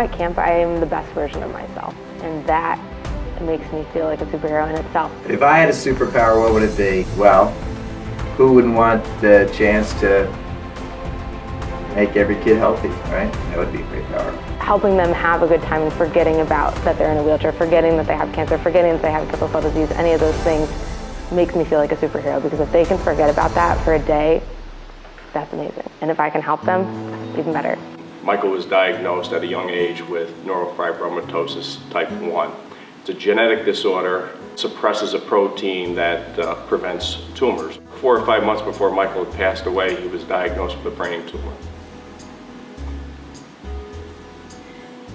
at camp, I am the best version of myself, and that makes me feel like a superhero in itself. If I had a superpower, what would it be? Well, who wouldn't want the chance to make every kid healthy, right? That would be a great power. Helping them have a good time and forgetting about that they're in a wheelchair, forgetting that they have cancer, forgetting that they have sickle cell disease, any of those things makes me feel like a superhero, because if they can forget about that for a day, that's amazing. And if I can help them, even better. Michael was diagnosed at a young age with neurofibromatosis type 1. It's a genetic disorder, suppresses a protein that prevents tumors. 4 or 5 months before Michael had passed away, he was diagnosed with a brain tumor.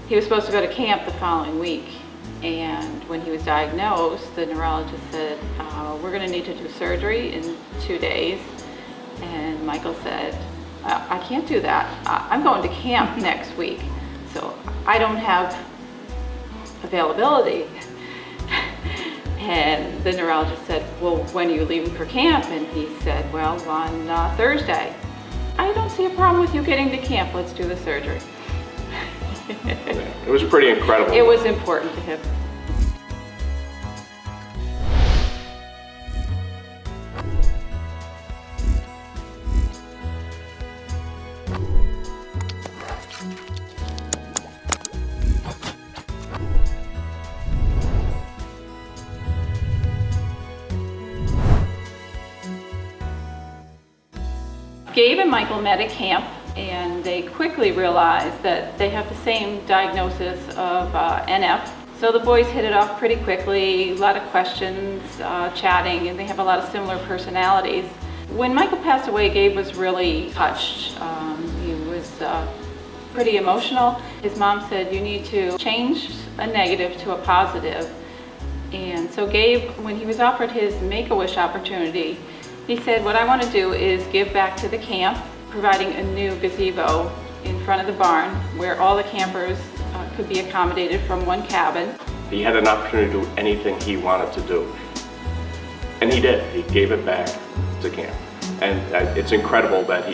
He was supposed to go to camp the following week, and when he was diagnosed, the neurologist said, we're going to need to do surgery in 2 days. And Michael said, I can't do that. I'm going to camp next week, so I don't have availability. And the neurologist said, well, when are you leaving for camp? And he said, well, on Thursday. I don't see a problem with you getting to camp. Let's do the surgery. It was pretty incredible. It was important to him. Gabe and Michael met at camp, and they quickly realized that they have the same diagnosis of NF. So the boys hit it off pretty quickly, a lot of questions, chatting, and they have a lot of similar personalities. When Michael passed away, Gabe was really touched. He was pretty emotional. His mom said, you need to change a negative to a positive. And so Gabe, when he was offered his Make-A-Wish opportunity, he said, what I want to do is give back to the camp, providing a new gazebo in front of the barn where all the campers could be accommodated from one cabin. He had an opportunity to do anything he wanted to do. And he did. He gave it back to camp. And it's incredible that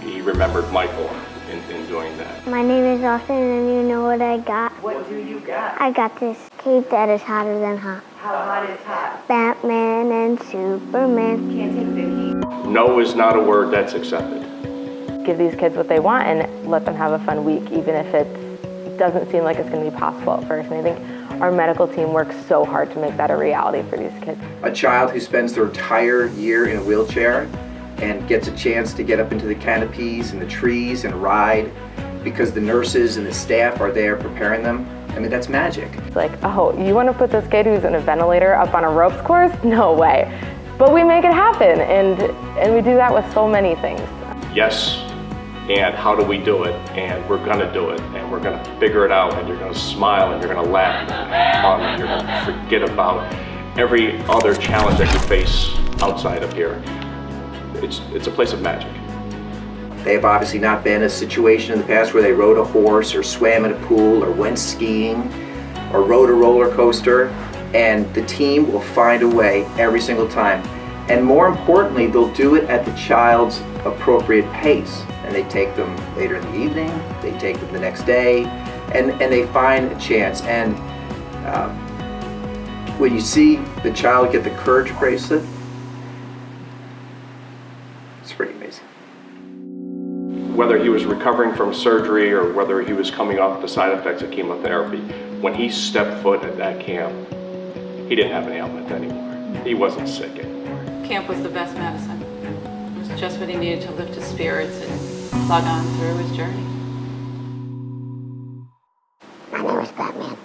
he remembered Michael in doing that. My name is Austin, and you know what I got? What do you got? I got this cape that is hotter than hot. How hot is hot? Batman and Superman. Can't take the heat. No is not a word that's accepted. Give these kids what they want and let them have a fun week, even if it doesn't seem like it's going to be possible at first. And I think our medical team works so hard to make that a reality for these kids. A child who spends their entire year in a wheelchair and gets a chance to get up into the canopies and the trees and ride because the nurses and the staff are there preparing them. I mean, that's magic. It's like, oh, you want to put this kid who's in a ventilator up on a ropes course? No way. But we make it happen, and we do that with so many things. Yes, and how do we do it? And we're gonna do it, and we're gonna figure it out, and you're gonna smile, and you're gonna laugh, and you're gonna forget about every other challenge that you face outside of here. It's a place of magic. They have obviously not been a situation in the past where they rode a horse or swam in a pool or went skiing or rode a roller coaster, and the team will find a way every single time. And more importantly, they'll do it at the child's appropriate pace. And they take them later in the evening, they take them the next day, and they find a chance. And when you see the child get the Courage bracelet, it's pretty amazing. Whether he was recovering from surgery or whether he was coming off the side effects of chemotherapy, when he stepped foot at that camp, he didn't have an ailment anymore. He wasn't sick anymore. Camp was the best medicine. It was just what he needed to lift his spirits and plug on through his journey. My name is Batman.